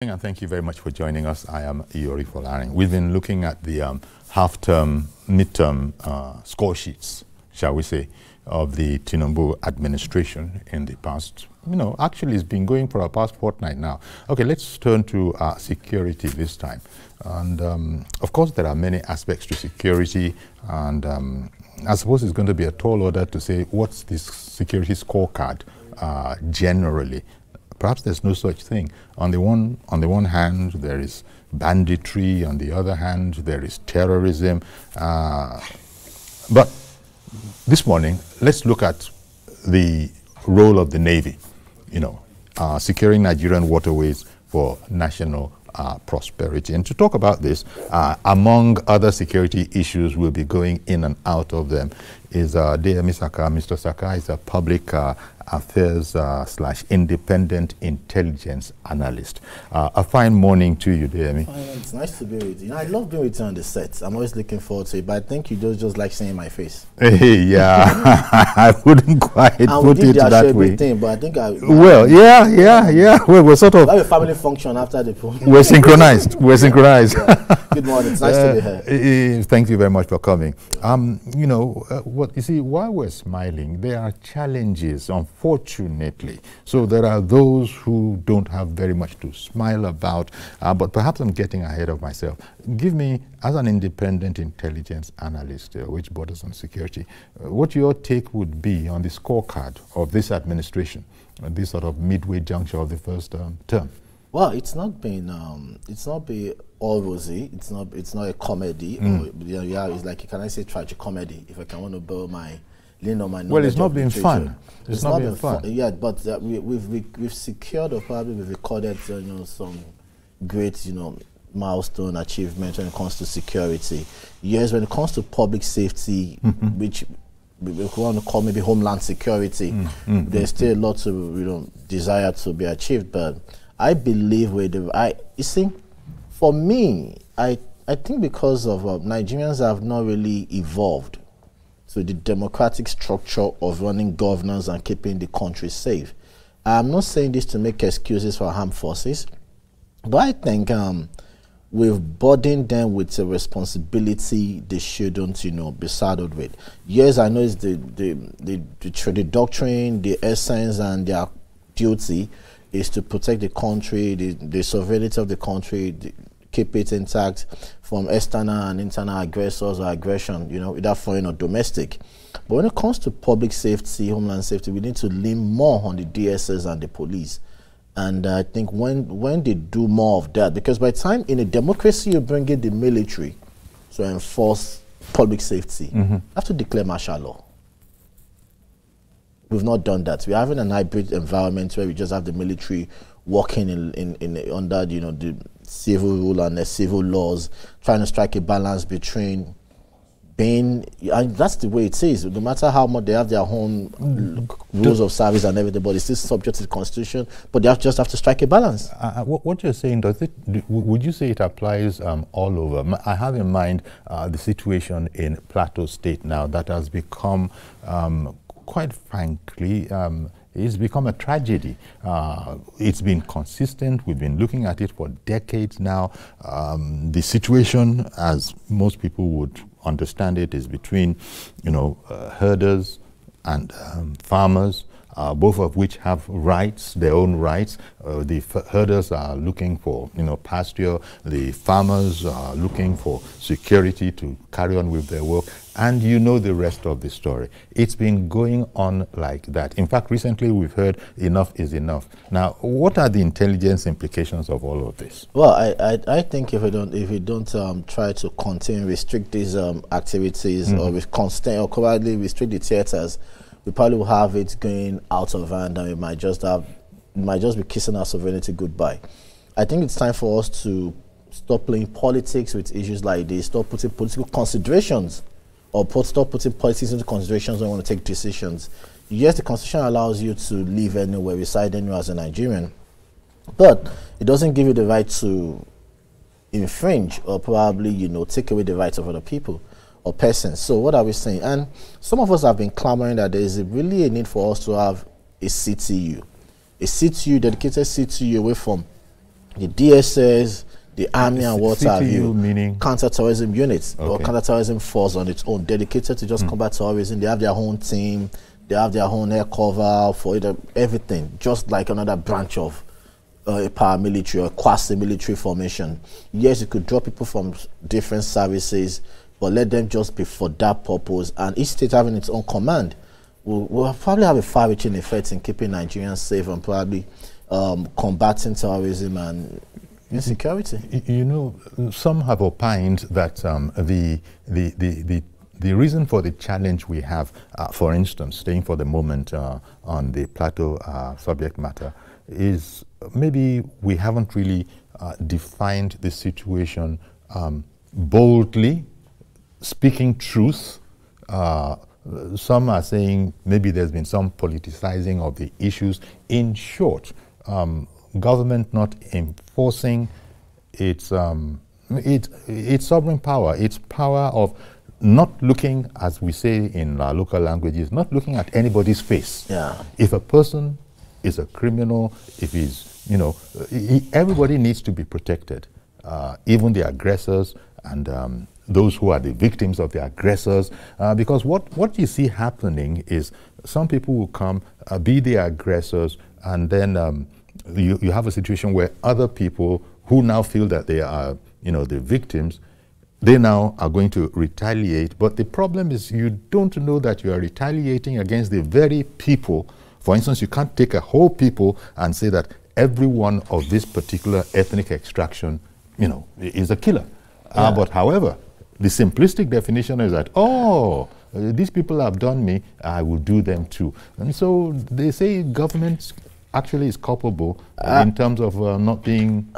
And thank you very much for joining us. I am Iyori Folarin. We've been looking at the half-term, mid-term score sheets, shall we say, of the Tinubu administration in the past. Actually it's been going for a past fortnight now. Okay, let's turn to security this time. And of course there are many aspects to security, and I suppose it's going to be a tall order to say what's this security scorecard generally. Perhaps there's no such thing. On the one hand, there is banditry. On the other hand, there is terrorism. But this morning, let's look at the role of the Navy, securing Nigerian waterways for national prosperity. And to talk about this, among other security issues, we'll be going in and out of them, is Deyemi Saka. Mr. Saka is a public affairs / independent intelligence analyst. A fine morning to you, Deyemi. It's nice to be with you. I love being with you on the set. I'm always looking forward to it, but I think you just like seeing my face. Hey, yeah, I wouldn't quite put it that way. Thing, but I think well, yeah. Well, we're sort of. I have a family function after the program. We're synchronized. We're synchronized. Yeah. Good morning. It's nice to be here. Thank you very much for coming. What you see, while we're smiling, there are challenges, unfortunately. So there are those who don't have very much to smile about, but perhaps I'm getting ahead of myself. Give me, as an independent intelligence analyst, which borders on security, what your take would be on the scorecard of this administration, this sort of midway juncture of the first term. Well, it's not been all rosy. It's not a comedy. Or, it's like, can I say tragicomedy? If I can want to build lean on my knowledge. Well, it's not been fun. It's not been fun. Yeah, but we've secured, or probably we've recorded some great milestone achievements when it comes to security. Yes, when it comes to public safety, which we want to call maybe homeland security, there's still a lot to desire to be achieved. But I believe you see, for me, I think because of Nigerians have not really evolved to the democratic structure of running governance and keeping the country safe. I'm not saying this to make excuses for armed forces, but I think we've burdened them with a responsibility they shouldn't, be saddled with. Yes, I know it's the doctrine, the essence, and their duty is to protect the country, the sovereignty of the country, keep it intact from external and internal aggressors or aggression, either foreign or domestic. But when it comes to public safety, homeland safety, we need to lean more on the DSS and the police. And I think when they do more of that, because by the time in a democracy you bring in the military to enforce public safety, you have to declare martial law. We've not done that. We're having an hybrid environment where we just have the military working under the civil rule and the civil laws, trying to strike a balance between and that's the way it is. No matter how much they have their own rules of service and everything, but it's still subject to the Constitution. But they just have to strike a balance. What you're saying, would you say it applies all over? I have in mind the situation in Plateau State now that has become, quite frankly, it's become a tragedy. It's been consistent. We've been looking at it for decades now. The situation, as most people would understand it, is between, herders and farmers, both of which have rights, their own rights. The herders are looking for, pasture. The farmers are looking for security to carry on with their work. And the rest of the story. It's been going on like that. In fact, recently we've heard enough is enough. Now, what are the intelligence implications of all of this? Well, I think if we don't try to contain, restrict these activities, or probably restrict the theaters, we probably will have it going out of hand, and we might just be kissing our sovereignty goodbye. I think it's time for us to stop playing politics with issues like this, stop putting political considerations, or stop putting politics into considerations when we want to take decisions. Yes, the Constitution allows you to live anywhere, reside anywhere as a Nigerian, but it doesn't give you the right to infringe or probably, take away the rights of other people or persons. So what are we saying? And some of us have been clamoring that there is really a need for us to have a CTU, dedicated CTU away from the DSS, the army, and what have you, meaning counter-terrorism units or counter-terrorism force on its own, dedicated to just combat terrorism. They have their own team, they have their own air cover for it, everything, just like another branch of a paramilitary or quasi-military formation. Yes, you could draw people from different services, but let them just be for that purpose. And each state having its own command will probably have a far-reaching effect in keeping Nigerians safe and probably combating terrorism and insecurity. You know, some have opined that the reason for the challenge we have, for instance, staying for the moment on the Plateau subject matter, is maybe we haven't really defined the situation boldly, speaking truth. Some are saying maybe there's been some politicizing of the issues. In short, government not enforcing its sovereign power, its power of not looking, as we say in our local languages, not looking at anybody's face. Yeah. If a person is a criminal, if he's, you know, everybody needs to be protected, even the aggressors and those who are the victims of the aggressors, because what you see happening is some people will come, be the aggressors, and then you have a situation where other people who now feel that they are, you know, the victims, they now are going to retaliate. But the problem is you don't know that you are retaliating against the very people. For instance, you can't take a whole people and say that every one of this particular ethnic extraction, you know, is a killer. Yeah. But however, the simplistic definition is that, oh, these people have done me, I will do them too. And so they say government actually is culpable in terms of not being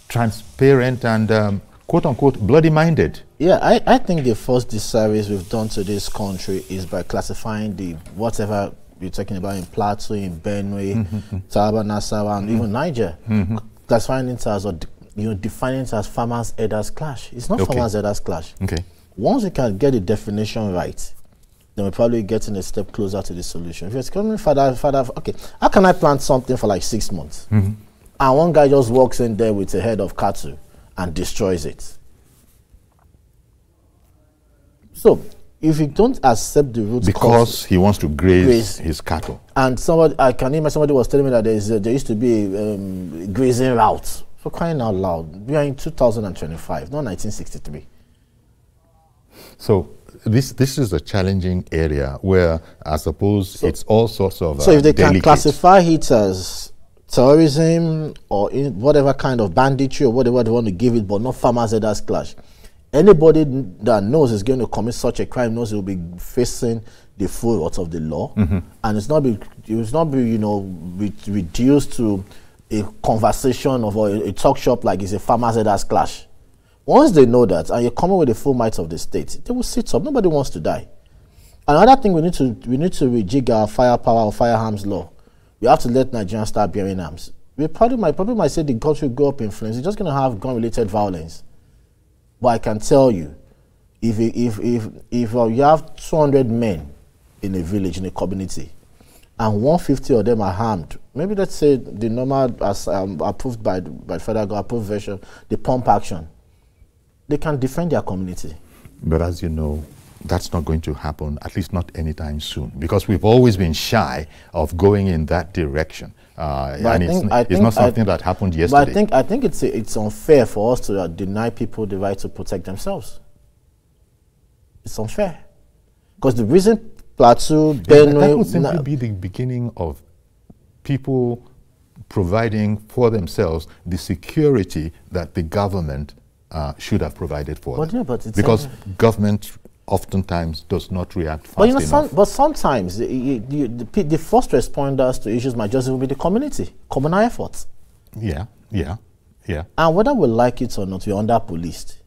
transparent and quote-unquote bloody-minded. Yeah, I think the first disservice we've done to this country is by classifying the whatever you're talking about in Plateau, in Benue, Taraba, Nasarawa, and even Niger, classifying it as, or defining it as farmers' herders clash. It's not farmers' herders clash. Okay. Once we can get the definition right, then we're probably getting a step closer to the solution. If it's coming further, okay, how can I plant something for like 6 months? And one guy just walks in there with a head of cattle and destroys it. So, if you don't accept the root because he wants to graze his cattle. And somebody, I can remember somebody was telling me that there used to be a grazing route. For crying out loud, we are in 2025, not 1963. So this is a challenging area where I suppose it's all sorts of so if they can classify it as terrorism or in whatever kind of banditry or whatever they want to give it, but not farmers' herders clash. Anybody that knows is going to commit such a crime knows he will be facing the full wrath of the law, and it will not be reduced to a conversation of a talk shop like it's a farmers' herders clash. Once they know that and you're coming with the full might of the state, they will sit up. Nobody wants to die. Another thing we need to rejig our firepower or firearms law. We have to let Nigerians start bearing arms. My probably might say the country will go up in flames. It's just going to have gun-related violence. But I can tell you, if you have 200 men in a village, in a community, and 150 of them are armed, maybe let's say the normal, as approved by federal government, approved version, the pump action, they can defend their community. But as you know, that's not going to happen, at least not anytime soon, because we've always been shy of going in that direction. And it's not something that happened yesterday. But I think it's unfair for us to deny people the right to protect themselves. It's unfair. Because the reason Plateau, Benue... That would simply be the beginning of people providing for themselves the security that the government should have provided for them. Yeah, because government oftentimes does not react fast enough. But sometimes the first responders to issues might just be the community, communal efforts. Yeah. And whether we like it or not, we're under-policed.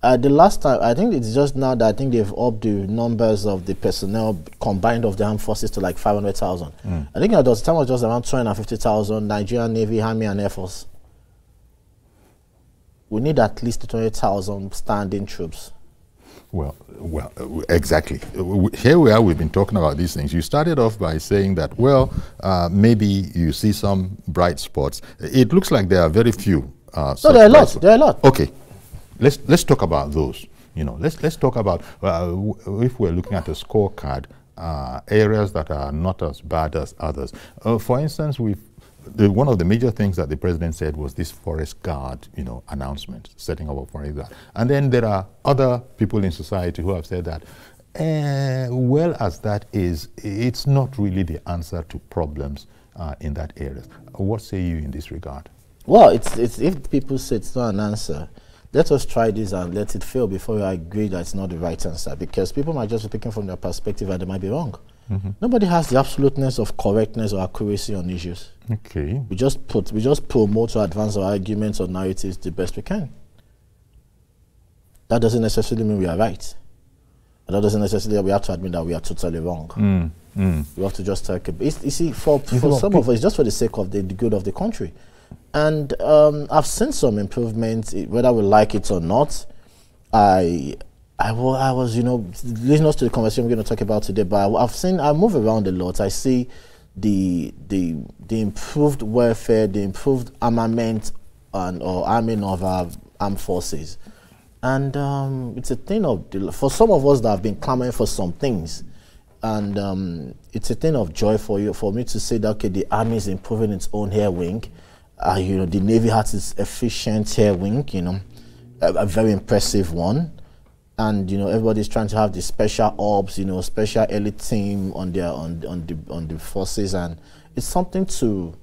The last time, I think it's just now that I think they've upped the numbers of the personnel combined of the armed forces to like 500,000. I think at the time it was just around 250,000, Nigerian Navy, Army, and Air Force. We need at least 20,000 standing troops. Well, exactly. Here we are, we've been talking about these things. You started off by saying that, well, maybe you see some bright spots. It looks like there are very few. No, there are a lot. There are a lot. Okay, let's talk about those. You know, let's talk about if we're looking at a scorecard, areas that are not as bad as others. For instance, one of the major things that the president said was this forest guard, you know, announcement, setting up a forest guard. And then there are other people in society who have said that, well as that is, it's not really the answer to problems in that area. What say you in this regard? Well, it's if people say it's not an answer, let us try this and let it fail before we agree that it's not the right answer, because people might just be picking from their perspective and they might be wrong. Nobody has the absoluteness of correctness or accuracy on issues. Okay. We just promote or advance our arguments or narratives the best we can. That doesn't necessarily mean we are right. And that doesn't necessarily mean we have to admit that we are totally wrong. We have to just talk about it. You see, for some of us, it's just for the sake of the good of the country. And I've seen some improvements, whether we like it or not. I was, you know, listening to the conversation we're going to talk about today, but I move around a lot. I see the improved welfare, the improved armament or arming of our armed forces. And it's a thing of, for some of us that have been clamoring for some things, and it's a thing of joy for me to say that, okay, the army is improving its own air wing. You know, the Navy has its efficient air wing, you know, a very impressive one. And you know, everybody's trying to have the special ops, you know, special elite team on the forces, and it's something to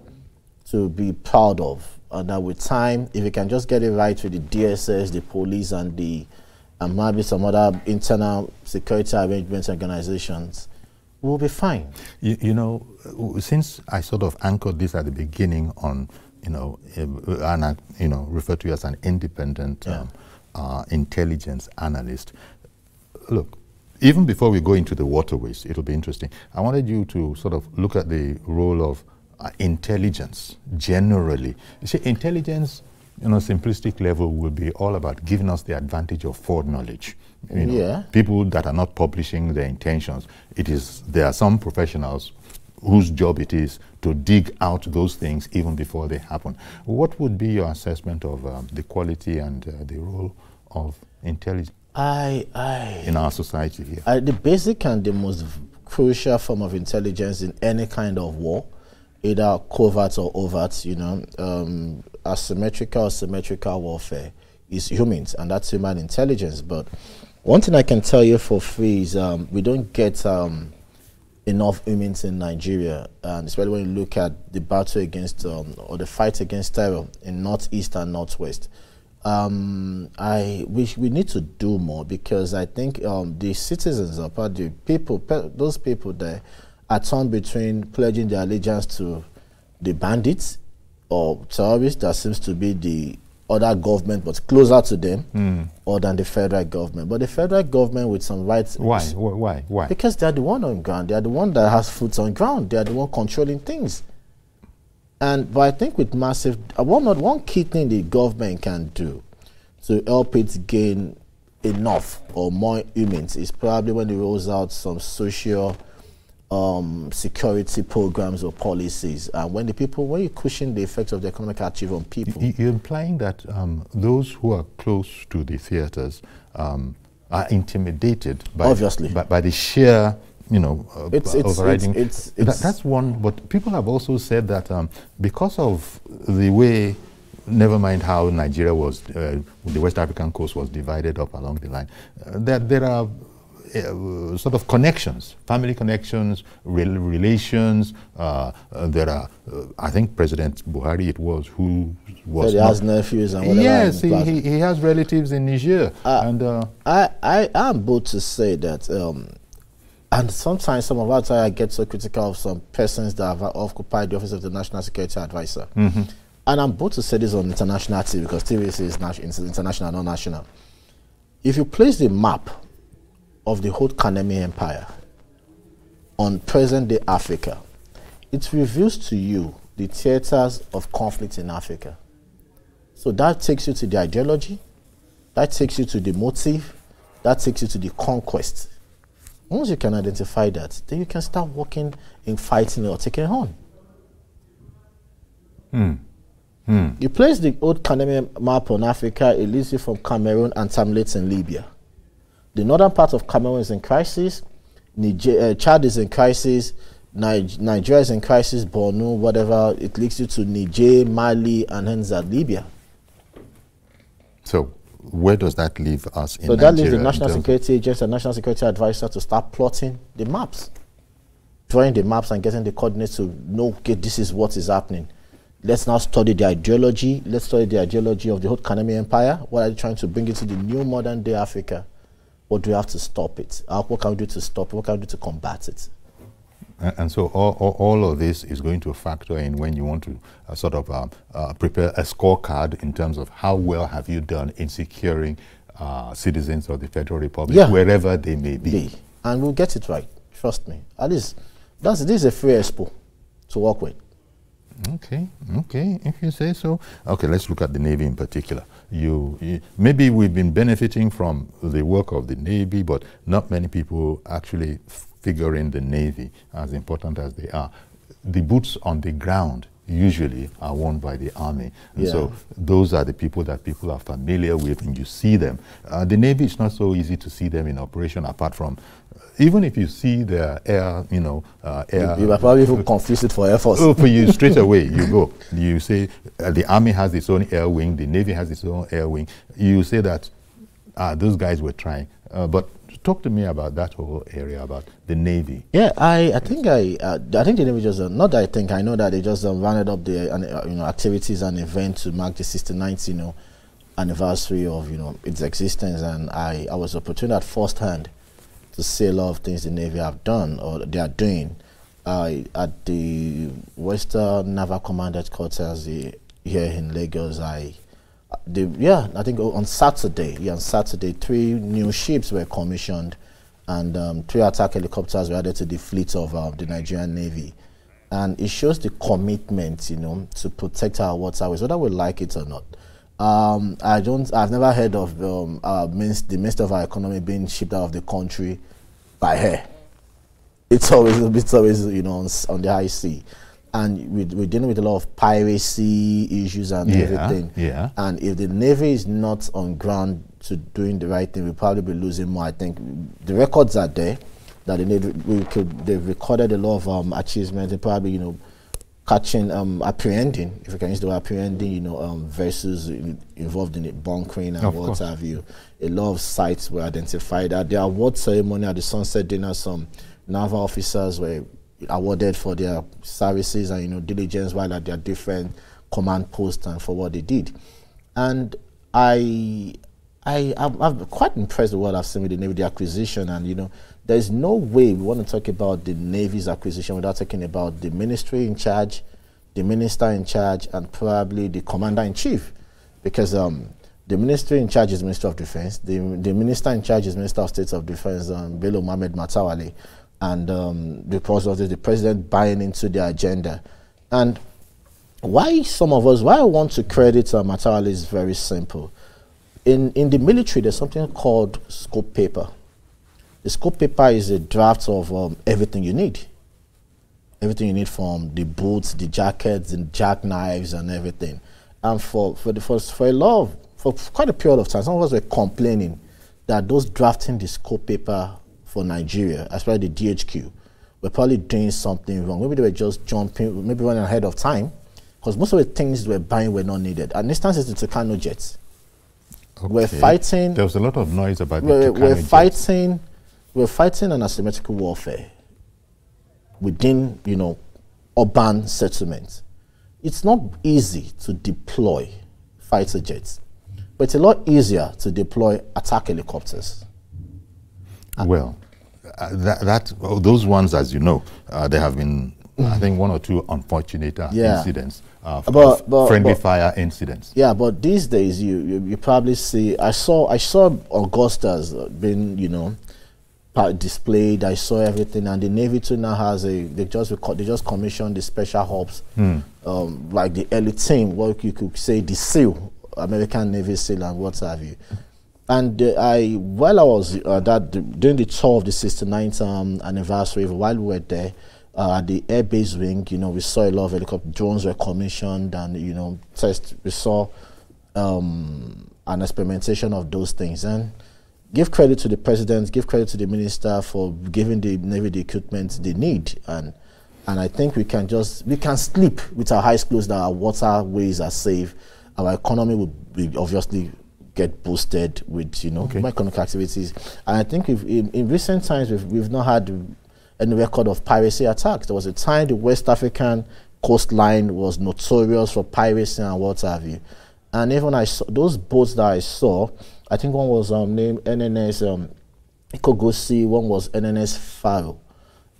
be proud of. And that with time, if you can just get it right with the DSS, the police, and maybe some other internal security arrangements organizations, we'll be fine. You know, since I sort of anchored this at the beginning on, you know, and I, you know, refer to you as an independent. Intelligence analyst. Look, even before we go into the waterways, it'll be interesting. I wanted you to sort of look at the role of intelligence generally. You see, intelligence, on a simplistic level, will be all about giving us the advantage of foreknowledge. You know, people that are not publishing their intentions. There are some professionals whose job it is to dig out those things even before they happen. What would be your assessment of the quality and the role of intelligence in our society here? The basic and the most crucial form of intelligence in any kind of war, either covert or overt, you know, asymmetrical or symmetrical warfare, is humans, and that's human intelligence. But one thing I can tell you for free is we don't get enough humans in Nigeria, and especially when you look at the battle against or the fight against terror in Northeast and Northwest. We need to do more, because I think the citizens are part of the people, those people there are torn between pledging their allegiance to the bandits or terrorists that seems to be the other government, but closer to them, or than the federal government. But the federal government with some rights. Why? Because they are the one on ground. They are the one that has foot on ground. They are the one controlling things. But I think with massive, one key thing the government can do to help it gain enough or more humans is probably when it rolls out some social security programs or policies, and when you cushion the effects of the economic hardship on people. You're implying that those who are close to the theaters are intimidated by, obviously, by the sheer, you know, overriding. That's one. But people have also said that because of the way, never mind how Nigeria was, the West African coast was divided up along the line, that there are sort of connections, family connections, relations. There are, I think President Buhari, it was, who was. So he has nephews and whatever. Yes, he has relatives in Niger. I am bold to say that, and sometimes some of our time I get so critical of some persons that have occupied the office of the National Security Advisor. And I'm bold to say this on international TV, because TVC is international, not national. If you place the map of the whole Kanemi Empire on present-day Africa, it reveals to you the theaters of conflict in Africa. So that takes you to the ideology, that takes you to the motive, that takes you to the conquest. Once you can identify that, then you can start working in fighting or taking on. You place the old Canadian map on Africa, it leads you from Cameroon and terminates in Libya. The northern part of Cameroon is in crisis, Chad is in crisis, Nigeria is in crisis, Borno, whatever. It leads you to Niger, Mali, and hence Libya. So where does that leave us in Nigeria? So that leaves the National Security Agency and National Security Advisor to start plotting the maps, drawing the maps and getting the coordinates to know, okay, this is what is happening. Let's now study the ideology. Let's study the ideology of the whole Kanemi Empire. What are they trying to bring into the new modern day Africa? What do we have to stop it? What can we do to stop it? What can we do to combat it? And so all of this is going to factor in when you want to sort of prepare a scorecard in terms of how well have you done in securing citizens of the Federal Republic, wherever they may be. And we'll get it right, trust me. At least, this is a free expo to work with. Okay, if you say so. Okay, let's look at the Navy in particular. Maybe we've been benefiting from the work of the Navy, but not many people actually figure in the Navy, as important as they are. The boots on the ground usually are worn by the Army. And so those are the people that people are familiar with and you see them. The Navy, is not so easy to see them in operation, apart from, even if you see their air, air... You might probably even confuse it for Air Force. Oh, for you, straight away, you go. You say, the Army has its own air wing, the Navy has its own air wing. You say that, those guys were trying. But talk to me about that whole area, about the Navy. Yeah, I think the Navy just, not that I think, I know that they just rounded up the, activities and events to mark the 69th, anniversary of, its existence. And I was opportune at first hand to see a lot of things the Navy have done or they are doing. At the Western Naval Command Headquarters here in Lagos, I think on Saturday, 3 new ships were commissioned and 3 attack helicopters were added to the fleet of the Nigerian Navy. And it shows the commitment, to protect our waterways, whether we like it or not. I've never heard of the Minister of our Economy being shipped out of the country by air. It's always on the high sea. And we're dealing with a lot of piracy issues and everything. Yeah. And if the Navy is not on ground to doing the right thing, we'll probably be losing more. I think the records are there that the Navy, they've recorded a lot of achievements and probably, catching, apprehending, if we can use the word apprehending, vessels involved in it, bunkering and what have you. A lot of sites were identified. At the award ceremony at the Sunset Dinner, some naval officers were awarded for their services and diligence while at their different command posts and for what they did. And I'm quite impressed with what I've seen with the Navy, the acquisition, and there's no way we want to talk about the Navy's acquisition without talking about the ministry in charge, the minister in charge, and probably the commander-in-chief, because the ministry in charge is Minister of Defense, the minister in charge is Minister of State of Defense, Bello Mohammed Matawale, and because of the president buying into the agenda. And why I want to credit Matawale is very simple. In the military, there's something called scope paper. The scope paper is a draft of everything you need. Everything you need, from the boots, the jackets, and jackknives and everything. And for quite a period of time, some of us were complaining that those drafting the scope paper for Nigeria, especially the DHQ, were probably doing something wrong. Maybe they were just jumping, maybe running ahead of time, because most of the things they were buying were not needed. An instance is the Tucano jets. Okay. We're fighting. There was a lot of noise about the Tucano jets. We're fighting an asymmetrical warfare within, urban settlements. It's not easy to deploy fighter jets, but it's a lot easier to deploy attack helicopters. Well, those ones, as you know, there have been, I think, 1 or 2 unfortunate incidents, friendly fire incidents. Yeah, but these days you probably see. I saw Augustas being displayed. I saw everything, and the Navy too now has they just commissioned the special hubs, like the elite team, what you could say the SEAL, American Navy SEAL, and what have you. And while I was during the tour of the 69th anniversary, while we were there at the Air Base Wing, you know, we saw a lot of helicopter drones were commissioned, and you know, we saw an experimentation of those things. And give credit to the president, give credit to the minister for giving the Navy the equipment they need, and I think we can sleep with our eyes closed that our waterways are safe. Our economy will be obviously get boosted with, you know, more economic activities. And I think in recent times we've not had any record of piracy attacks. There was a time the West African coastline was notorious for piracy and what have you. And even I saw those boats that I saw, I think one was named NNS Ikogosi, one was NNS Faro.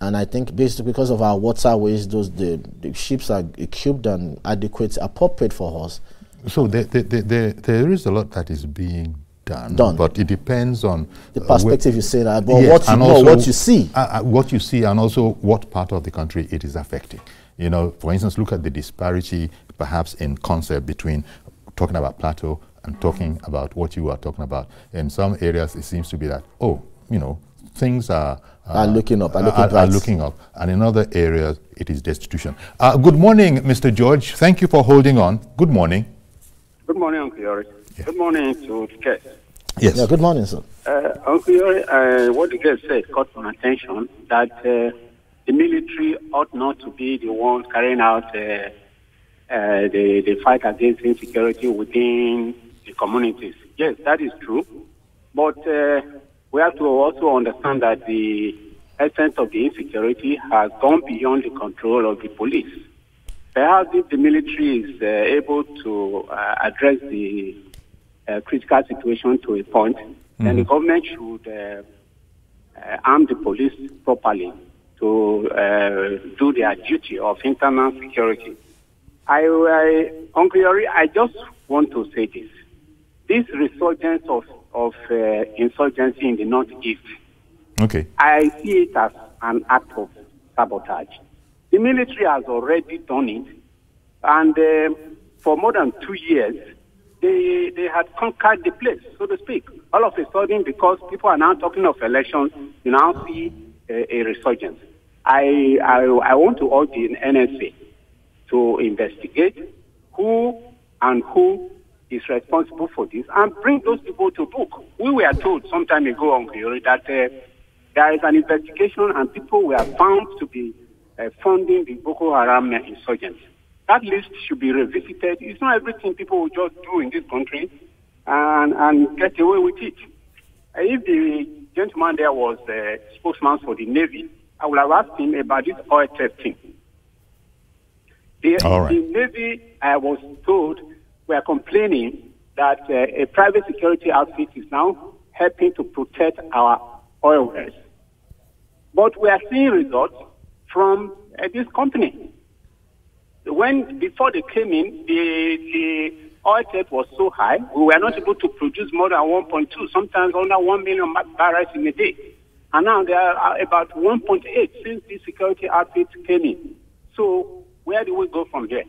And I think basically because of our waterways, the ships are equipped and adequate, appropriate for us. So there is a lot that is being done, but it depends on the perspective you say that, but yes, what you see. What you see, and also what part of the country it is affecting. You know, for instance, look at the disparity perhaps in concept between talking about Plateau and talking about what you are talking about. In some areas, it seems to be that, oh, you know, things are looking up, are looking up, and in other areas, it is destitution. Good morning, Mr. George. Thank you for holding on. Good morning. Good morning, Uncle Yori. Yeah. Good morning to the guest. Yes. Yeah, good morning, sir. Uncle Yori, what the guest said caught my attention, that the military ought not to be the ones carrying out the fight against insecurity within the communities. Yes, that is true. But we have to also understand that the essence of the insecurity has gone beyond the control of the police. Perhaps if the military is able to address the critical situation to a point, then the government should arm the police properly to do their duty of internal security. Uncle Yori, I just want to say this. This resurgence of insurgency in the Northeast, I see it as an act of sabotage. The military has already done it, and for more than 2 years, they had conquered the place, so to speak. All of a sudden, because people are now talking of elections, you now see a resurgence. I want to urge the NSA to investigate who is responsible for this and bring those people to book. We were told some time ago, Uncle Yori, that there is an investigation and people were found to be funding the Boko Haram insurgents. That list should be revisited. It's not everything people will just do in this country and get away with it. If the gentleman there was a spokesman for the Navy, I would have asked him about this oil testing. The Navy, I was told, were complaining that a private security outfit is now helping to protect our oil wells. But we are seeing results from this company. Before they came in, the oil theft was so high, we were not able to produce more than 1.2, sometimes under 1 million barrels in a day. And now they are about 1.8 since the security outfit came in. So where do we go from there?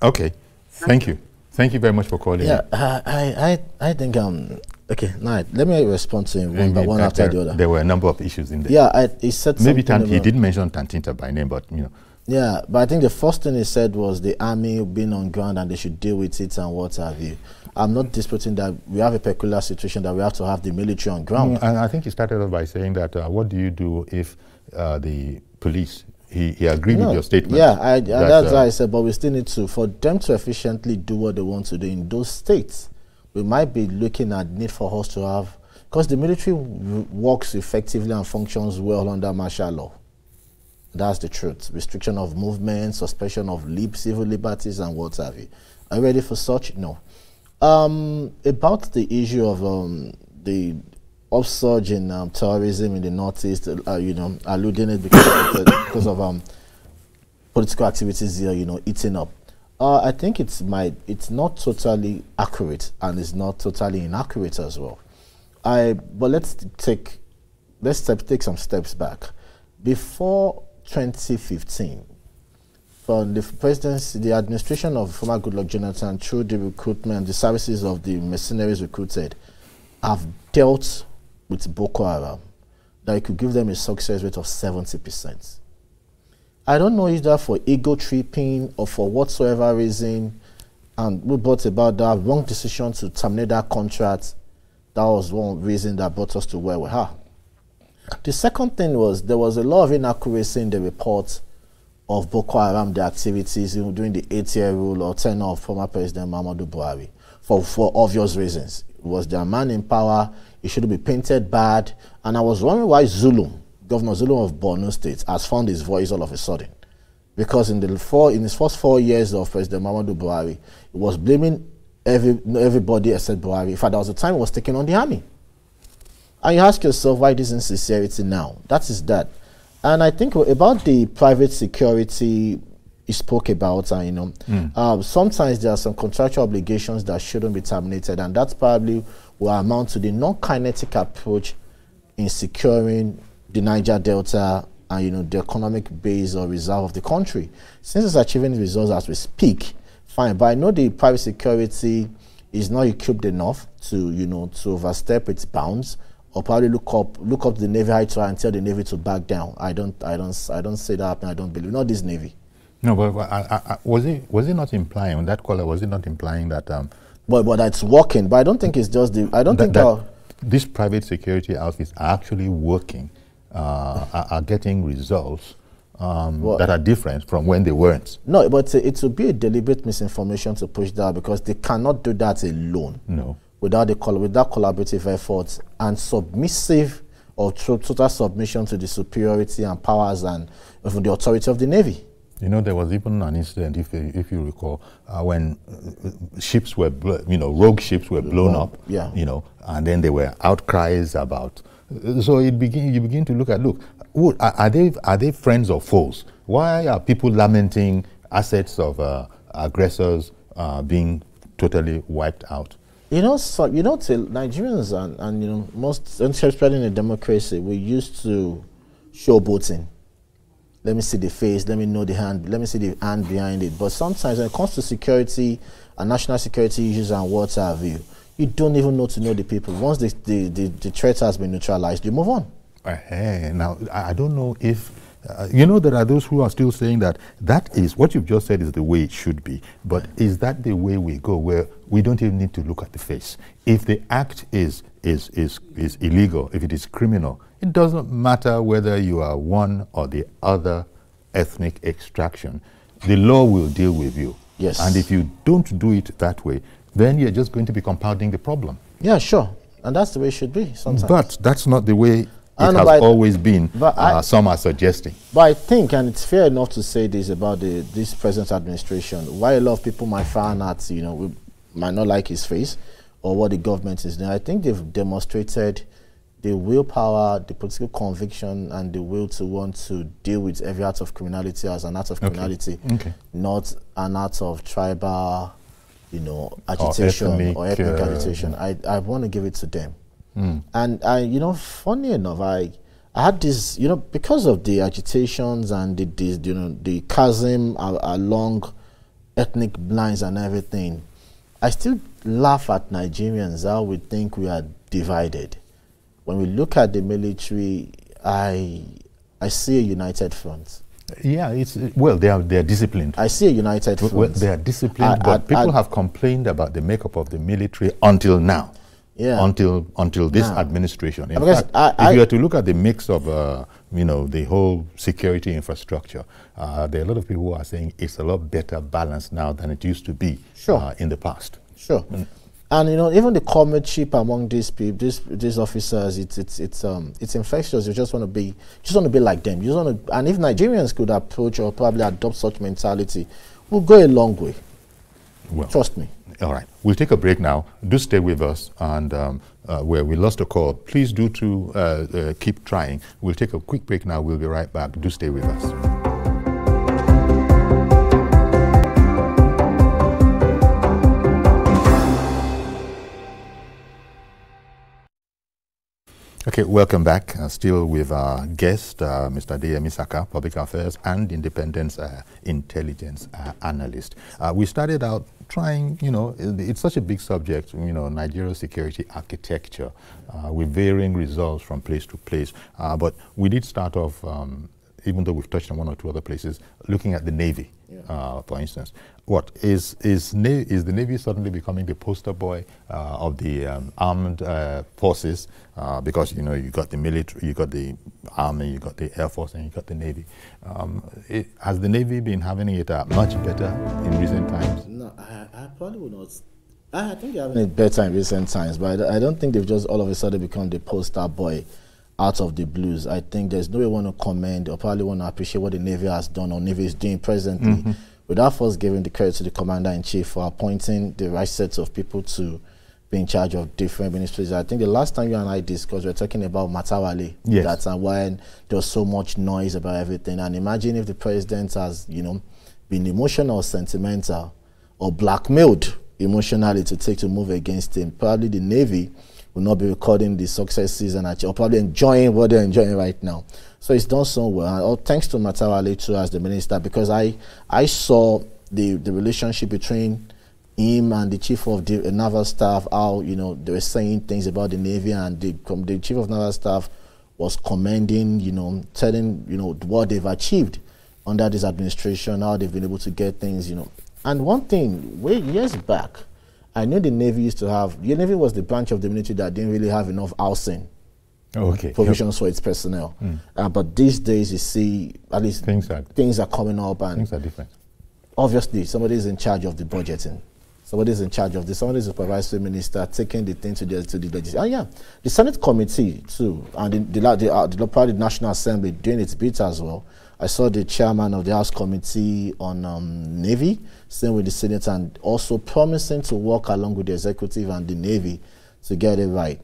Okay, thank you. Thank you very much for calling. Yeah, I think okay. Now let me respond to him one by one after the other. There were a number of issues in there. Yeah, he said maybe he didn't mention Tantinta by name, but you know. Yeah, but I think the first thing he said was the army being on ground and they should deal with it and what have you. I'm not disputing that we have a peculiar situation that we have to have the military on ground. And I think he started off by saying that what do you do if the police, he agreed with your statement. Yeah, that's why I said, but we still need to, for them to efficiently do what they want to do in those states, we might be looking at need for us to have, because the military works effectively and functions well under martial law. That's the truth. Restriction of movement, suspension of civil liberties, and what have you. Are you ready for such? No. About the issue of the upsurge in terrorism in the Northeast, you know, alluding it because of political activities here, you know, eating up. I think it's not totally accurate, and it's not totally inaccurate as well. But let's take some steps back. Before 2015, from the presidency, the administration of former Goodluck Jonathan, through the recruitment, the services of the mercenaries recruited, have dealt with Boko Haram, that you could give them a success rate of 70%. I don't know either for ego tripping or for whatsoever reason, and we brought about that wrong decision to terminate that contract. That was one reason that brought us to where we are. The second thing was there was a lot of inaccuracy in the report of Boko Haram, the activities during the 8-year rule or tenure of former President Muhammadu Buhari, for obvious reasons. It was their man in power, it should be painted bad, and I was wondering why Zulum, Governor Zulum of Borno State, has found his voice all of a sudden. Because in his first 4 years of President Muhammadu Buhari, he was blaming everybody except Buhari. In fact, there was a time he was taking on the army. And you ask yourself, why this insincerity now? That is that. And I think about the private security you spoke about, and sometimes there are some contractual obligations that shouldn't be terminated, and that's probably will amount to the non-kinetic approach in securing the Niger Delta and the economic base or reserve of the country. Since it's achieving results as we speak, fine. But I know the private security is not equipped enough to to overstep its bounds, or probably look up the Navy high to and tell the Navy to back down. I don't say that happening. I don't believe. Not this Navy. No, but was he not implying that caller? Was he not implying that? But it's working. But I don't think it's just the. I don't think these private security outfits are actually working, are getting results that are different from when they weren't. No, but it would be a deliberate misinformation to push that, because they cannot do that alone. No. Without collaborative efforts and submissive or total submission to the superiority and powers and the authority of the Navy. There was even an incident, if you recall, when ships were, rogue ships were blown up. Yeah. And then there were outcries about. So you begin to look at, are they friends or foes? Why are people lamenting assets of aggressors being totally wiped out? Till Nigerians and most, especially in a democracy, we used to showboating. Let me see the face, let me know the hand, let me see the hand behind it. But sometimes when it comes to security and national security issues and what have you, you don't even know to know the people. Once the threat has been neutralized, you move on. Now, I don't know if, there are those who are still saying that is what you've just said is the way it should be. But is that the way we go, where we don't even need to look at the face? If the act is illegal, if it is criminal, it doesn't matter whether you are one or the other ethnic extraction. The law will deal with you. Yes. And if you don't do it that way, then you're just going to be compounding the problem. Yeah, sure. And that's the way it should be sometimes. But that's not the way it has always been, some are suggesting. But I think, and it's fair enough to say this about this present administration, why a lot of people might find out, we might not like his face or what the government is doing. I think they've demonstrated the willpower, the political conviction, and the will to want to deal with every act of criminality as an act of criminality, not an act of tribal, agitation or ethnic agitation. I want to give it to them. And funny enough, I had this, because of the agitations and the chasm along ethnic lines and everything, I still laugh at Nigerians how we think we are divided. When we look at the military, I see a united front. Yeah, they are disciplined. I see a united front. Well, they are disciplined, but people have complained about the makeup of the military until now. Yeah. Until this administration. In fact, if you were to look at the mix of the whole security infrastructure, there are a lot of people who are saying it's a lot better balanced now than it used to be in the past. Sure. And even the comradeship among these people, these officers, it's infectious. You just want to be like them. And if Nigerians could approach or probably adopt such mentality, we'll go a long way. Well, trust me. All right, we'll take a break now. Do stay with us, and where we lost a call, please do keep trying. We'll take a quick break now. We'll be right back. Do stay with us. Okay, welcome back. Still with our guest, Mr. Adeyemi Saka, Public Affairs and Independence Intelligence Analyst. We started out trying, it's such a big subject, Nigeria's security architecture with varying results from place to place. But we did start off, even though we've touched on one or two other places, looking at the Navy, for instance. What is the Navy suddenly becoming the poster boy of the armed forces? Because you got the military, you got the Army, you got the Air Force, and you got the Navy. Has the Navy been having it much better in recent times? No, I probably would not. I think they're having it better in recent times, but I don't think they've just all of a sudden become the poster boy out of the blues. I think there's no way want to commend or probably want to appreciate what the Navy has done or Navy is doing presently without first giving the credit to the Commander-in-Chief for appointing the right sets of people to be in charge of different ministries. I think the last time you and I discussed, we were talking about Matawale. Yes. That time when there was so much noise about everything. And imagine if the president has, been emotional, sentimental, or blackmailed emotionally to move against him. Probably the Navy will not be recording the successes and or probably enjoying what they're enjoying right now. So it's done so well. And thanks to Matawale too as the minister, because I saw the relationship between him and the chief of the naval staff, how they were saying things about the Navy, and the chief of naval staff was commending, telling what they've achieved under this administration, how they've been able to get things, And one thing, years back, I knew the Navy used to have, the Navy was the branch of the military that didn't really have enough housing provisions for its personnel. But these days, you see, at least things are coming up, and things are different. Obviously, somebody is in charge of the budgeting. Somebody is in charge of this. Somebody is the supervisory minister taking the thing to the legislature. Oh yeah, the Senate committee too, and the National Assembly doing its bit as well. I saw the chairman of the House Committee on Navy staying with the Senate and also promising to work along with the executive and the Navy to get it right.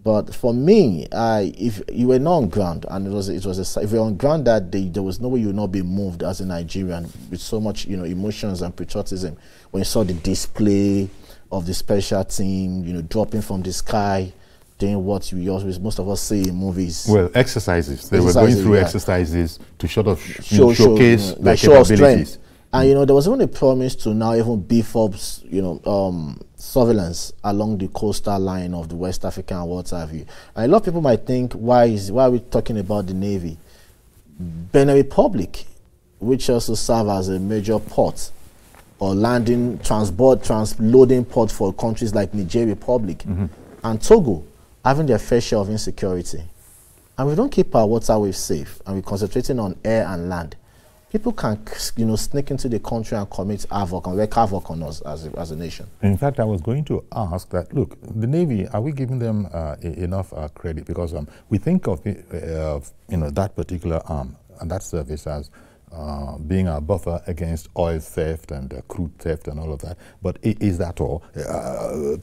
But for me, if you were not on ground, and if you were on ground that day, there was no way you would not be moved as a Nigerian with so much emotions and patriotism when you saw the display of the special team, dropping from the sky, doing what most of us see in movies. Well, exercises. They were going through exercises to sort of showcase their capabilities. And there was even a promise to now even beef up, surveillance along the coastal line of the West African and what have you. And a lot of people might think, why are we talking about the Navy? Benin Republic, which also serves as a major port or landing, transloading port for countries like Niger Republic and Togo, having their fair share of insecurity. And we don't keep our waterways safe, and we're concentrating on air and land. People can, sneak into the country and commit havoc and wreak havoc on us as a nation. In fact, I was going to ask that, look, the Navy, are we giving them enough credit? Because we think of that particular arm and that service as being a buffer against oil theft and crude theft and all of that. But is that all?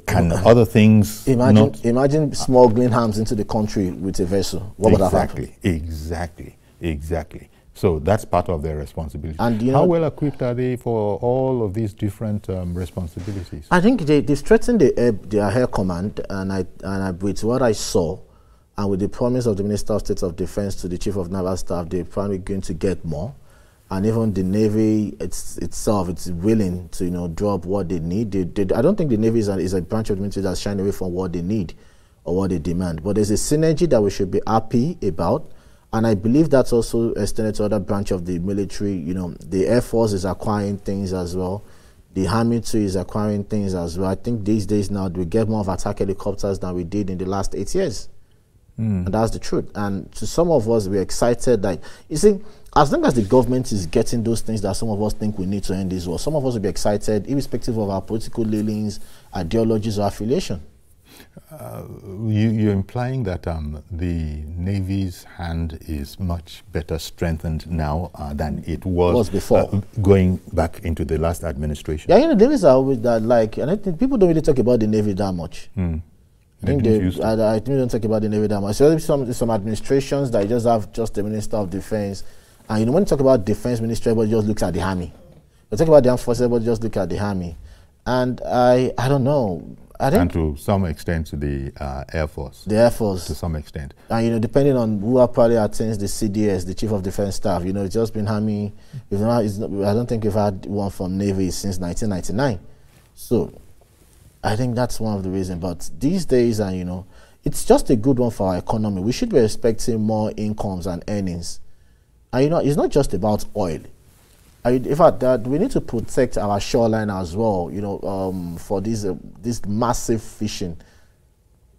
Can other things Imagine smuggling arms into the country with a vessel. What would have happened? Exactly. So that's part of their responsibility. And how well equipped are they for all of these different responsibilities? I think they've strengthened their air command, and with what I saw, and with the promise of the Minister of State of Defense to the Chief of Naval Staff, they're probably going to get more. And even the Navy itself, it's willing to drop what they need. I don't think the Navy is a branch of the military that's shying away from what they need or what they demand. But there's a synergy that we should be happy about. And I believe that's also extended to other branch of the military. The Air Force is acquiring things as well. The Army too is acquiring things as well. I think these days now we get more of attack helicopters than we did in the last 8 years. And that's the truth. And to some of us, we're excited that, you see, as long as the government is getting those things that some of us think we need to end this war, some of us will be excited irrespective of our political leanings, ideologies, or affiliation. You're implying that the Navy's hand is much better strengthened now than it was before, going back into the last administration. Yeah, the Navy's are always that, and I think people don't really talk about the Navy that much. I think they don't talk about the Navy that much. So some administrations that just have the Minister of Defense, and when you talk about Defense Ministry, everybody just looks at the Army. You talk about the Armed Forces, everybody just look at the Army. And I don't know. and to some extent to the Air Force. The Air Force. To some extent. And, you know, depending on who probably attends the CDS, the Chief of Defense Staff, you know, it's just been Army. I don't think we've had one from Navy since 1999. So I think that's one of the reasons. But these days, you know, it's just a good one for our economy. We should be expecting more incomes and earnings. And, you know, it's not just about oil. In fact, we need to protect our shoreline as well, you know, for these massive fishing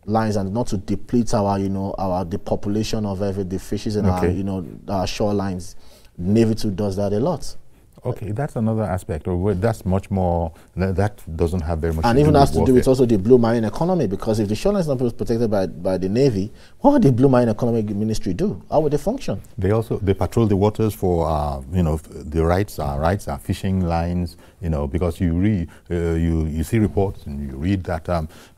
lines, and not to deplete our, you know, the population of the fishes in our, you know, our shorelines. Navy too does that a lot. Okay, that's another aspect. That's much more. That doesn't have very much. And even has to do with also the blue marine economy, because if the shoreline is not protected by the Navy, what would the blue marine economy ministry do? How would they function? They patrol the waters for you know, the rights, our fishing lines. You know, because you see reports and you read that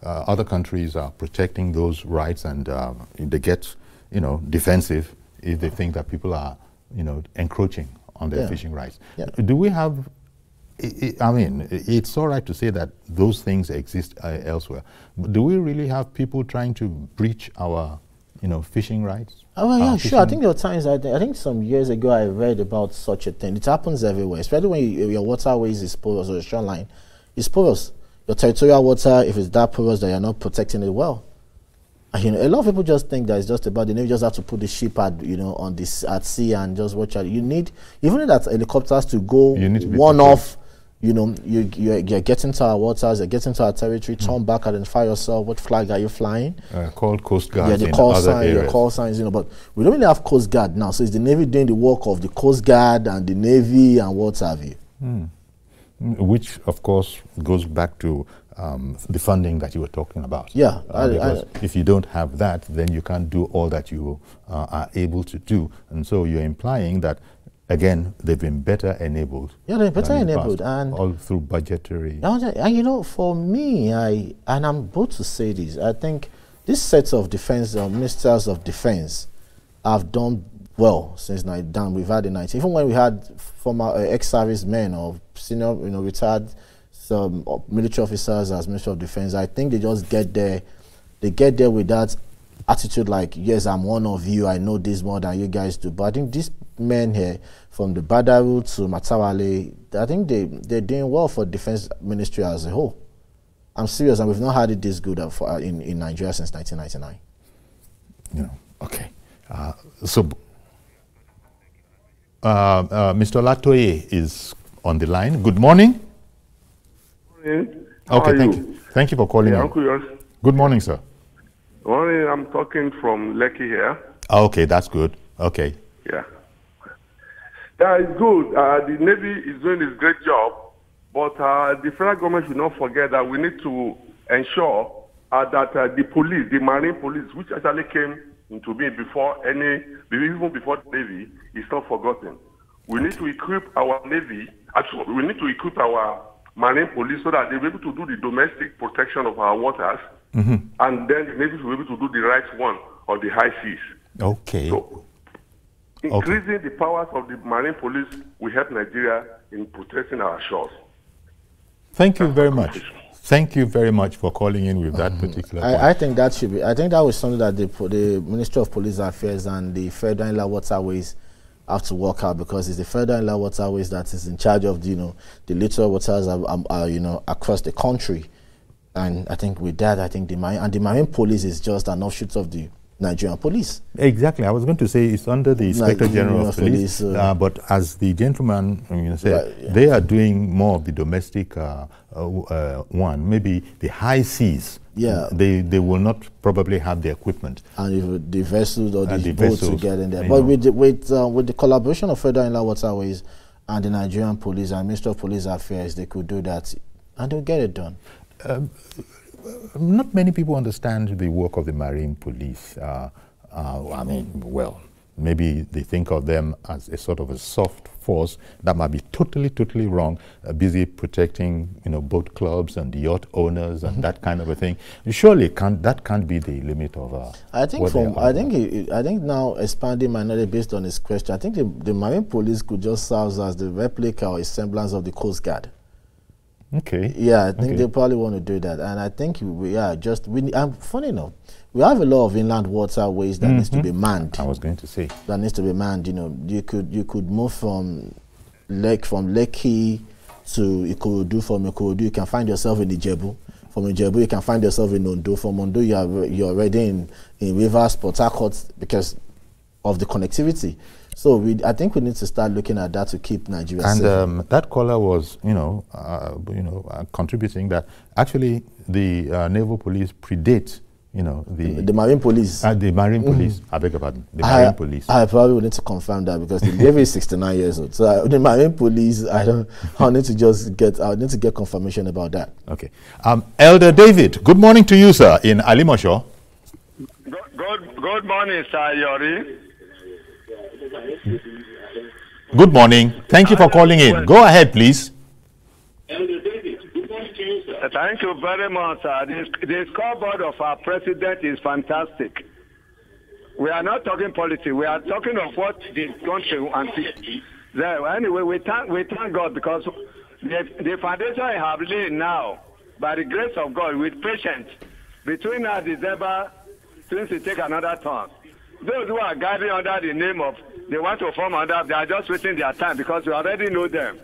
other countries are protecting those rights, and they get, you know, defensive if they think that people are, you know, encroaching on their fishing rights. Do we have, I mean, it's all right to say that those things exist elsewhere, but do we really have people trying to breach our, you know, fishing rights? Oh, yeah, sure. I think there were times, I think some years ago I read about such a thing. It happens everywhere, especially when your waterways is porous, or your shoreline is porous. Your territorial water, if it's that porous, that you're not protecting it well. You know, a lot of people just think that it's just about the Navy just have to put the ship at, you know, on this at sea and just watch out. You need, even that helicopters to go one off, you know, you're getting to our waters, you're getting to our territory, turn back, identify yourself, what flag are you flying? Call Coast Guard. Yeah, the call signs, you know, but we don't really have Coast Guard now. So it's the Navy doing the work of the Coast Guard and the Navy and what have you. Which, of course, goes back to the funding that you were talking about. Yeah. Because if you don't have that, then you can't do all that you are able to do. And so you're implying that, again, they've been better enabled. Yeah, they're better enabled. And all through budgetary. And, you know, for me, and I'm both to say this, I think this set of defense, ministers of defense, have done well since we've had the 90s. Even when we had former ex-servicemen or senior, you know, retired some military officers as Minister of Defense, I think they just get there. They get there with that attitude like, yes, I'm one of you, I know this more than you guys do. But I think these men here, from the Badaru to Matawale, I think they're doing well for Defense Ministry as a whole. I'm serious, and we've not had it this good in Nigeria since 1999. Yeah, okay. Mr. Latoye is on the line. Good morning. Okay, thank you. Thank you for calling in. Good morning, sir. Morning, I'm talking from Lekki here. Okay, that's good. Okay. Yeah. Yeah, it's good. The Navy is doing its great job, but the federal government should not forget that we need to ensure that the police, the Marine Police, which actually came into being even before the Navy, is not forgotten. We need to equip our Navy, actually, we need to equip our Marine Police so that they'll be able to do the domestic protection of our waters, and then the Navy will be able to do the right one on the high seas. Okay. So, increasing the powers of the Marine Police will help Nigeria in protecting our shores. Thank you very much. Thank you very much for calling in with that particular point. I think that should be. I think that was something that the Ministry of Police Affairs and the Federal Inland Waterways have to work out, because it's the Federal Inland Waterways that is in charge of, you know, the littoral waters you know, across the country. And I think with that, I think the Marine Police is just an offshoot of the Nigerian police. Exactly. I was going to say it's under the Inspector General of Police, but as the gentleman said, they are doing more of the domestic one, maybe the high seas. Yeah. They will not probably have the equipment. And if the vessels or the boats to get in there. But with the collaboration of Federal Inland Waterways and the Nigerian Police and Ministry of Police Affairs, they could do that and they'll get it done. Not many people understand the work of the Marine Police. I mean, well, maybe they think of them as a sort of a soft force. That might be totally wrong. Busy protecting, you know, boat clubs and the yacht owners and that kind of a thing. Surely that can't be the limit of. I think now expanding minority based on his question, I think the Marine Police could just serve as the replica or a semblance of the Coast Guard. Okay. Yeah, I think they probably want to do that, and I think funny enough, we have a lot of inland waterways that needs to be manned. I was going to say that needs to be manned. You know, you could move from Lekki to Ikorodu. You can find yourself in Ijebu. From Ijebu, you can find yourself in Ondo. From Ondo, you're already in Rivers, Port Harcourt, because of the connectivity. So I think we need to start looking at that to keep Nigeria safe. And that caller was, contributing that actually the naval police predate, the marine police. The marine police. I beg your pardon. The marine police. I probably would need to confirm that because the Navy is 69 years old. So the marine police, I'll need to get confirmation about that. Okay. Elder David, good morning to you, sir, in Alimosho. Good morning, sir Yori. Good morning. Thank you for calling in. Go ahead, please. Thank you very much, sir. The scoreboard of our president is fantastic. We are not talking politics. We are talking of what the country wants. Anyway, we thank God because the foundation I have laid now, by the grace of God, with patience, between now and December, since we take another turn. Those who are gathering under the name of, they want to form under, they are just wasting their time because we already know them.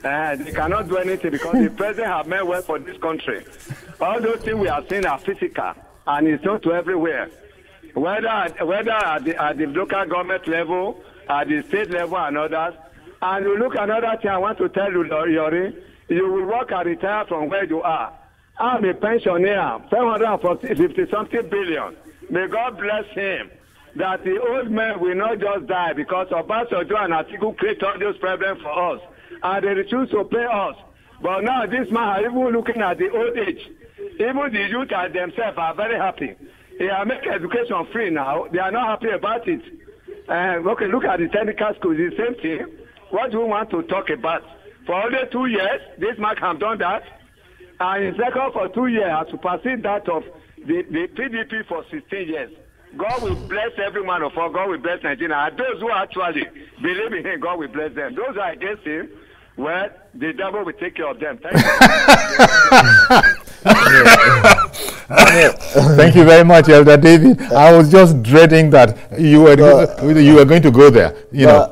They cannot do anything because the president have meant well for this country. All those things we are seeing are physical and it's not to everywhere. Whether at the local government level, at the state level and others. And you look another thing I want to tell you, Yori, you will work and retire from where you are. I'm a pensioner, 750-something billion. May God bless him. That the old men will not just die because Obasanjo and Atiku create all those problems for us. And they refuse to pay us. But now this man, even looking at the old age, even the youth themselves are very happy. They are making education free now. They are not happy about it. Okay, look at the technical schools, the same thing. What do we want to talk about? For only 2 years, this man have done that. And in second, for 2 years, has superseded that of the PDP for 16 years. God will bless every man of us. God will bless Nigeria. And those who actually believe in him, God will bless them. Those who are against him, well, the devil will take care of them. Thank you. Thank you very much, Elder David. I was just dreading that you were going to go there.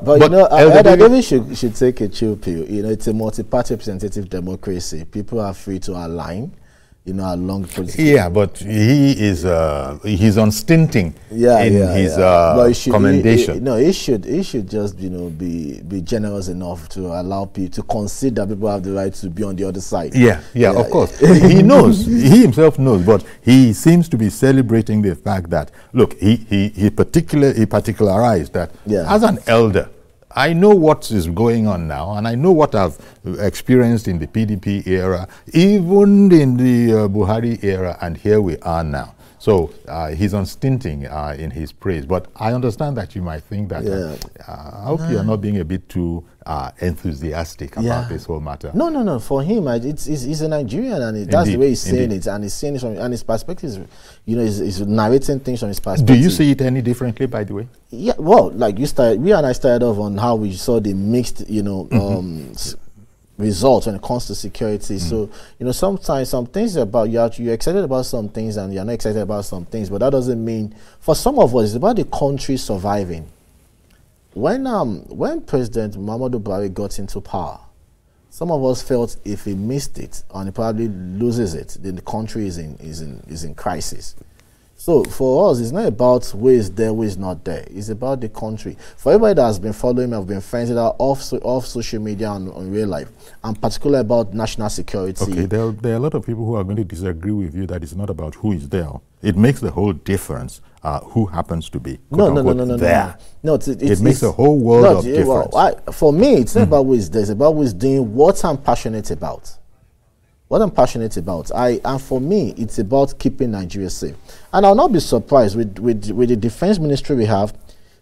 But Elder David should take a chill pill. It's a multi-party representative democracy. People are free to align. Along political. Yeah, but he is he's unstinting in his commendation. He should just be generous enough to allow people to consider people have the right to be on the other side. Yeah, of course. He knows, he himself knows, but he seems to be celebrating the fact that look, he particularized that as an elder, I know what is going on now, and I know what I've experienced in the PDP era, even in the Buhari era, and here we are now. So he's unstinting in his praise. But I understand that you might think that I hope you're not being a bit too enthusiastic about this whole matter. No. For him, he's a Nigerian, and that's the way he's saying it, and he's saying it from his perspective. He's narrating things from his perspective. Do you see it any differently, by the way? Yeah, well, like we and I started off on how we saw the mixed, results when it comes to security. So, sometimes some things about you're excited about some things and you're not excited about some things, but that doesn't mean, for some of us, it's about the country surviving. When President Muhammadu Buhari got into power, some of us felt if he missed it and he probably loses it, then the country is in crisis. So for us, it's not about who is there, who is not there. It's about the country. For everybody that has been following me, I've been friends with her off social media and on real life, and particularly about national security. Okay, there are a lot of people who are going to disagree with you that it's not about who is there. It makes the whole difference who happens to be there. No, it makes a whole world of difference. For me, it's not about who is there. It's about who is doing what I'm passionate about. What I'm passionate about, and for me, it's about keeping Nigeria safe. And I'll not be surprised with the defense ministry we have,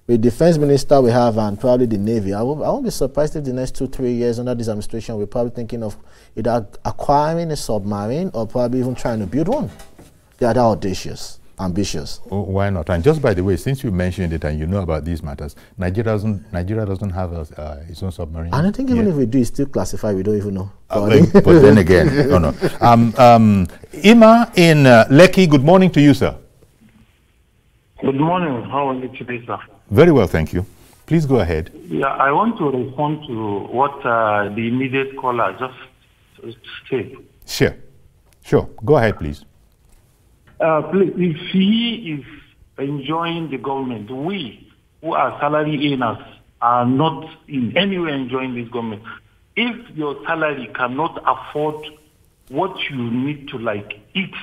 with the defense minister we have, and probably the Navy. I won't be surprised if the next 2-3 years under this administration, we're probably thinking of either acquiring a submarine or probably even trying to build one. They are that audacious. ambitious. Oh, why not? And just by the way, since you mentioned it and you know about these matters, Nigeria doesn't have its own submarine. I don't think even if we do, it's still classified. We don't even know. But then again, no. Ima in Lekki, good morning to you, sir. Good morning. How are you today, sir? Very well, thank you. Please go ahead. Yeah, I want to respond to what the immediate caller just said. Sure. Go ahead, please. Please, if he is enjoying the government, we who are salary earners are not in any way enjoying this government. If your salary cannot afford what you need to eat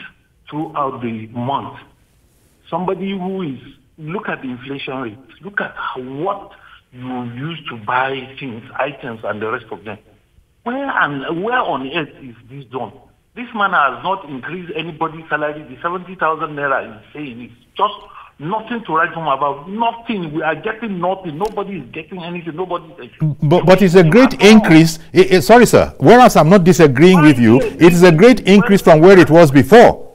throughout the month, somebody who is, look at the inflation rate, look at what you use to buy things, items, and the rest of them. Where on earth is this done? This man has not increased anybody's salary. The 70,000 naira is saying it's just nothing to write home about. Nothing. We are getting nothing. Nobody is getting anything. But it's a great increase. Sorry, sir. Whereas I'm not disagreeing with you, it is a great increase from where it was before.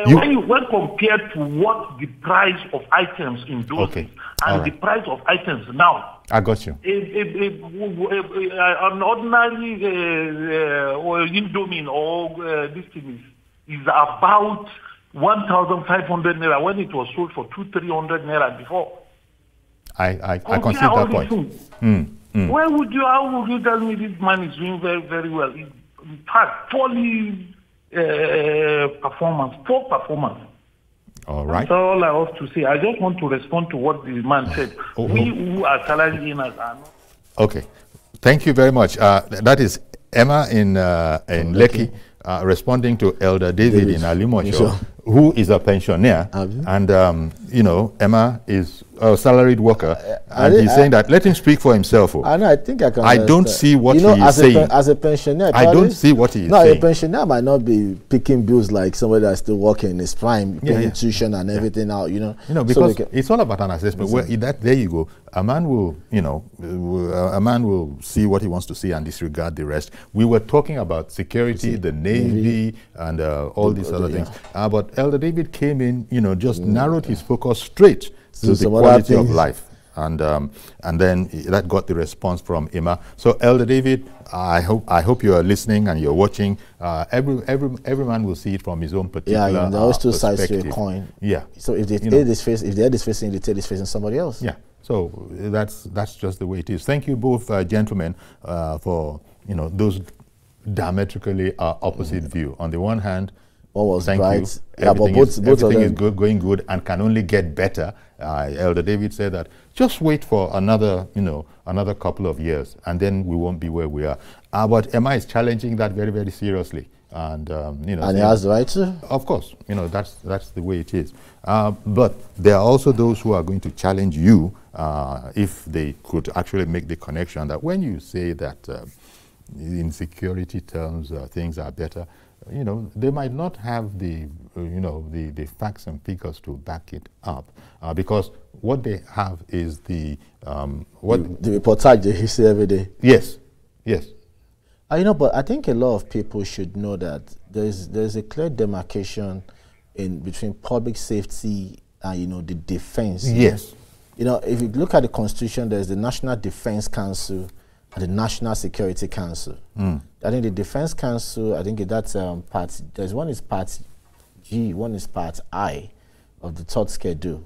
When compared to what the price of items in those days and the price of items now, I got you. An ordinary Indomie or this thing is about 1,500 naira when it was sold for 200-300 naira before. I concede that point. How would you tell me this man is doing very, very well? In fact, poor performance. All right. That's all I have to say. I just want to respond to what the man said. We who are salary earners are not. Okay. Thank you very much. That is Emma in Lekki responding to Elder David in Alimosho, who is a pensioner. And, Emma is a salaried worker. And he's saying that, let him speak for himself. I know, I think I can I don't see what he is saying. As a pensioner, I don't see what he is saying. No, a pensioner might not be picking bills like somebody that's still working in his prime, paying tuition and everything out, because it's all about an assessment. There you go. A man will, a man will see what he wants to see and disregard the rest. We were talking about security, the Navy, and all these other things. But Elder David came in, just narrowed his focus straight to the quality of life. And then that got the response from Ima. So Elder David, I hope you are listening and you're watching. Every man will see it from his own particular there are always two sides to a coin. Yeah. So if the head is facing, the tail is facing somebody else. Yeah. So that's just the way it is. Thank you both, gentlemen, for those diametrically opposite view. On the one hand, one was thank bright. you. Everything is going good and can only get better. Elder David said that just wait for another couple of years, and then we won't be where we are. But Emma is challenging that very, very seriously, and and he has the right to. Of course, that's the way it is. But there are also those who are going to challenge you if they could actually make the connection that when you say that in security terms things are better. They might not have the facts and figures to back it up, because what they have is the reportage they see every day. Yes. But I think a lot of people should know that there's a clear demarcation between public safety and the defense. Yes. If you look at the Constitution, there's the National Defense Council and the National Security Council. I think the Defense Council, I think that's part, there's one is part G, one is part I of the third schedule.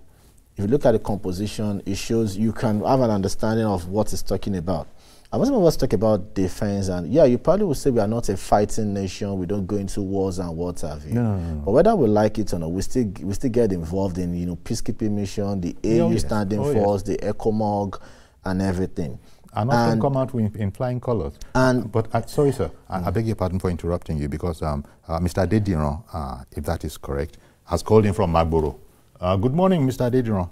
If you look at the composition, it shows you can have an understanding of what it's talking about. And most of us talk about defense, and you probably will say we are not a fighting nation, we don't go into wars and what have you. No. But whether we like it or not, we still get involved in peacekeeping mission, the AU standing force, the ECOMOG, and everything. And often come out in flying colors. But sorry, sir, I beg your pardon for interrupting you, because Mr. Adediran, if that is correct, has called in from Magboro. Good morning, Mr. Adediran.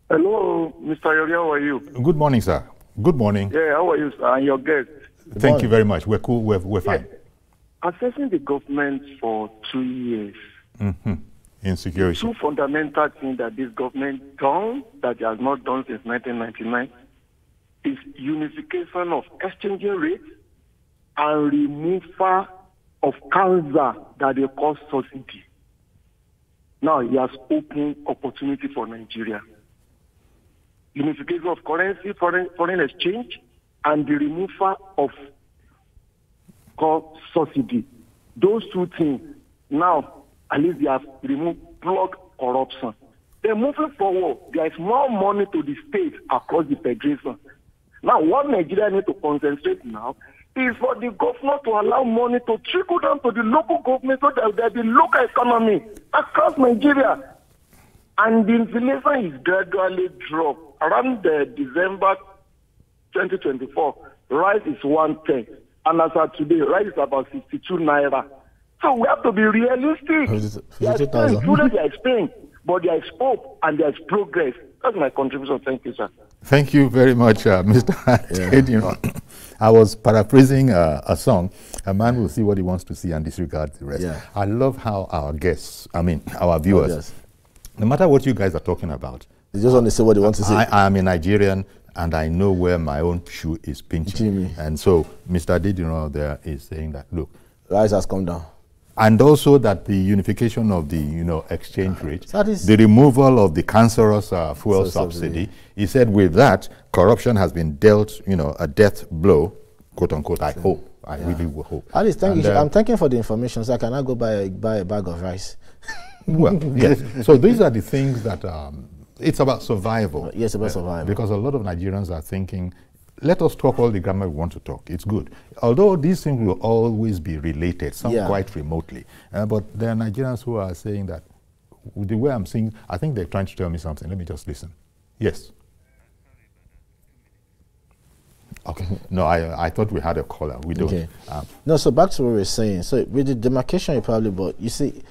Hello, Mr. Yori, how are you? Good morning, sir. Good morning. Yeah, how are you, sir, and your guest? Thank you very much. We're cool. We're fine. Assessing the government for 2 years. In security. Two fundamental things that this government done that it has not done since 1999 is unification of exchange rate and removal of cancer that they call subsidy. Now he has opened opportunity for Nigeria. Unification of currency, foreign exchange, and the removal of subsidy. Those two things, now, at least they have removed plug corruption. Then moving forward, there is more money to the states across the federation. Now, what Nigeria needs to concentrate now is for the governor to allow money to trickle down to the local government so that there be local economy across Nigeria. And the inflation is gradually dropped. Around December 2024, rice is 110. And as of today, rice is about 62 naira. So we have to be realistic. There is pain, but there is hope and there is progress. That's my contribution. Thank you, sir. Thank you very much, Mr. Adediran. I was paraphrasing a song. A man will see what he wants to see and disregard the rest. Yeah. I love how our guests, our viewers, no matter what you guys are talking about, they just want to say what they want to say. I am a Nigerian, and I know where my own shoe is pinching. And so Mr. Adediran there is saying that, look, rice has come down. And also that the unification of the exchange rate, the removal of the cancerous fuel subsidy. He said with that, corruption has been dealt, a death blow, quote unquote. I hope. I really will hope. Alice, thank you. I'm thanking for the information, so I can now go buy a bag of rice. Well, yes. So these are the things that it's about survival. Yes, about survival. Because a lot of Nigerians are thinking, let us talk all the grammar we want to talk. It's good. Although these things will always be related, some quite remotely. But there are Nigerians who are saying that, the way I'm seeing, I think they're trying to tell me something. Let me just listen. Yes. Okay. No, I thought we had a caller. We don't. Okay. No, so back to what we were saying. So with the demarcation, you probably, but you see,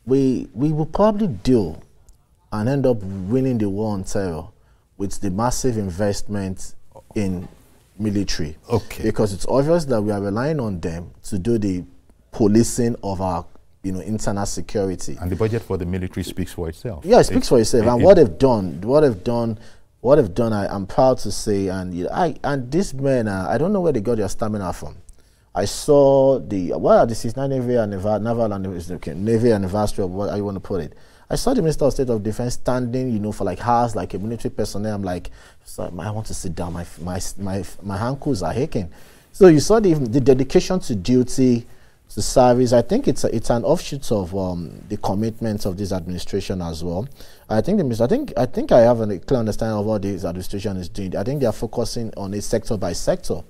we will probably deal and end up winning the war on terror with the massive investment in military. Okay. Because it's obvious that we are relying on them to do the policing of our internal security. And the budget for the military speaks for itself. Yeah, it speaks for itself. And what they've done, I'm proud to say, and these men, I don't know where they got their stamina from. I saw the 69 Navy anniversary of what I want to put it. I saw the Minister of State of Defense standing, for like hours, like a military personnel. I'm like, I want to sit down. My ankles are aching. So you saw the dedication to duty, to service. I think it's an offshoot of the commitments of this administration as well. I think I have a clear understanding of what this administration is doing. I think they are focusing on it sector by sector.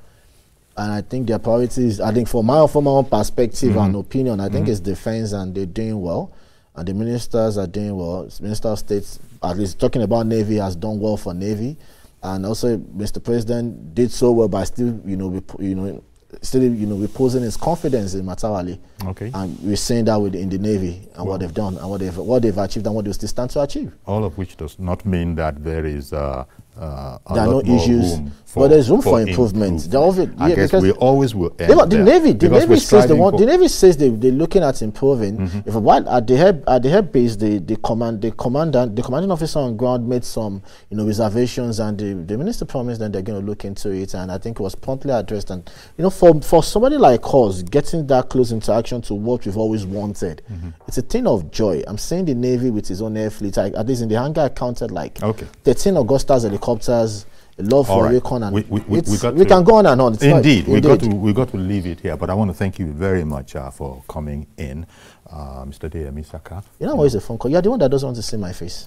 And I think their priorities, from my own perspective and opinion, I think it's defense, and they're doing well. And the ministers are doing well. Minister of State, at least talking about Navy, has done well for Navy. And also, Mr. President did so well by still, reposing his confidence in Matawale. Okay. And we're seeing that in the Navy and what they've done and what they've achieved and what they still stand to achieve. All of which does not mean that there is there are no issues, but there's room for improvement. I guess we always will end the Navy says they're looking at improving. If at the head base, the commanding officer on ground made some reservations, and the minister promised that they're going to look into it, and I think it was promptly addressed. And for somebody like us, getting that close interaction to what we've always wanted, it's a thing of joy. I'm saying the Navy with his own air fleet, at least in the hangar, I counted like 13 Augustas helicopters, a love for Recon, and we can go on and on. We got to leave it here, but I want to thank you very much for coming in, Mr. Deyemi Saka. Always a phone call. You're the one that doesn't want to see my face.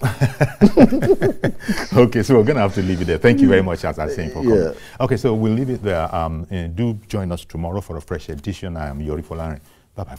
Okay, so we're going to have to leave it there. Thank you very much, as I was saying, for coming. Okay, so we'll leave it there. Do join us tomorrow for a fresh edition. I am Yori Folari. Bye-bye.